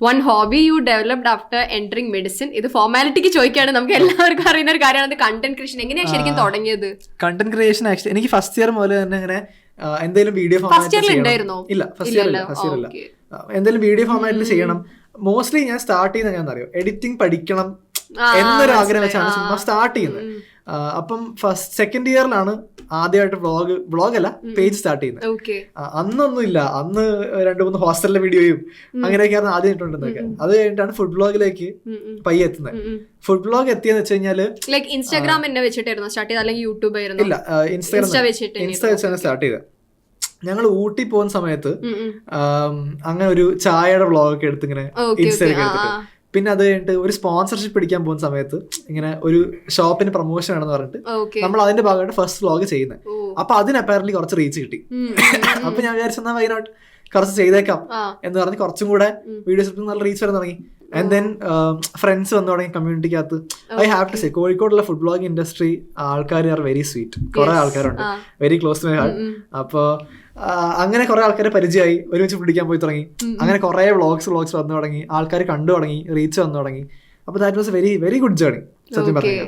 One hobby you developed after entering medicine. ഇത് ഫോർമാലിറ്റിക്ക് ചോദിക്കുകയാണ്, നമുക്ക് എല്ലാവർക്കും അറിയുന്ന ഒരു കാര്യമാണ്. കണ്ടന്റ് ക്രിയേഷൻ എങ്ങനെയാണ് ശരിക്കും തുടങ്ങിയത്? കണ്ടന്റ് ക്രിയേഷൻ ആക്ച്വലി എനിക്ക് ഫസ്റ്റ് ഇയർ മുതൽ തന്നെ ഇങ്ങനെ എന്തെങ്കിലും വീഡിയോ ഫോർമാറ്റിൽ ഇല്ല, ഫസ്റ്റ് ഇയർ ഇല്ല, എന്തെങ്കിലും വീഡിയോ ഫോർമാറ്റിൽ ചെയ്യണം. മോസ്റ്റ്ലി ഞാൻ സ്റ്റാർട്ട് ചെയ്യുന്ന എന്താ അറിയോ, എഡിറ്റിംഗ് പഠിക്കണം എന്നൊരു ആഗ്രഹം വെച്ചാണ് ചുമ്മാ സ്റ്റാർട്ട് ചെയ്യുന്നത്. അപ്പം സെക്കൻഡ് ഇയറിലാണ് ആദ്യമായിട്ട് വ്ളോഗ് അല്ല പേജ് സ്റ്റാർട്ട് ചെയ്യുന്നത്. അന്നൊന്നും ഇല്ല, അന്ന് 2-3 ഹോസ്റ്റലിലെ വീഡിയോയും അങ്ങനെയൊക്കെയാണ് ആദ്യം ഇട്ടുകൊണ്ടിരുന്നതൊക്കെ. അത് കഴിഞ്ഞിട്ടാണ് ഫുഡ് വ്ളോഗിലേക്ക് പയ്യെ എത്തുന്നത്. ഫുഡ് വ്ളോഗ് എത്തിയെന്ന് വെച്ച് കഴിഞ്ഞാല് ഇൻസ്റ്റാഗ്രാം സ്റ്റാർട്ട് ചെയ്തത് അല്ലെങ്കിൽ യൂട്യൂബ് ഇല്ല, ഇൻസ്റ്റാ വെച്ചാണ് സ്റ്റാർട്ട് ചെയ്തത്. ഞങ്ങൾ ഊട്ടി പോകുന്ന സമയത്ത് അങ്ങനെ ഒരു ചായയുടെ വ്ളോഗൊക്കെ എടുത്ത് ഇങ്ങനെ ഇൻസ്റ്റയിലൊക്കെ എടുത്തിട്ട്, പിന്നെ അത് കഴിഞ്ഞിട്ട് ഒരു സ്പോൺസർഷിപ്പ് പിടിക്കാൻ പോകുന്ന സമയത്ത് ഇങ്ങനെ ഒരു ഷോപ്പിന് പ്രൊമോഷൻ ആണെന്ന് പറഞ്ഞിട്ട് നമ്മൾ അതിന്റെ ഭാഗമായിട്ട് ഫസ്റ്റ് വ്ളോഗ് ചെയ്യുന്നത്. അപ്പൊ അതിന് അപ്പാരന്റ്ലി കുറച്ച് റീച്ച് കിട്ടി. അപ്പൊ ഞാൻ വിചാരിച്ചെന്നാ വൈനോട്ട് കുറച്ച് ചെയ്തേക്കാം എന്ന് പറഞ്ഞ് കുറച്ചും കൂടെ വീഡിയോസ് നല്ല റീച്ച് വരാൻ തുടങ്ങി. ആൻഡ് ദെൻ ഫ്രണ്ട്സ് വന്നു തുടങ്ങി കമ്മ്യൂണിറ്റിക്കകത്ത്. ഐ ഹാവ് ടു സേ, കോഴിക്കോടുള്ള ഫുഡ് വ്ളോഗ് ഇൻഡസ്ട്രി ആൾക്കാർ ആർ വെരി സ്വീറ്റ്. കുറെ ആൾക്കാരുണ്ട്, very close to my heart. അപ്പൊ അങ്ങനെ കുറെ ആൾക്കാരെ പരിചയമായി, ഒരുമിച്ച് പിടിക്കാൻ പോയി തുടങ്ങി. അങ്ങനെ കുറെ വ്ളോഗ്സ് വന്നു തുടങ്ങി, ആൾക്കാർ കണ്ടു തുടങ്ങി, റീച്ച് വന്നു തുടങ്ങി. അപ്പൊ that was very very good journey സത്യം പറഞ്ഞു.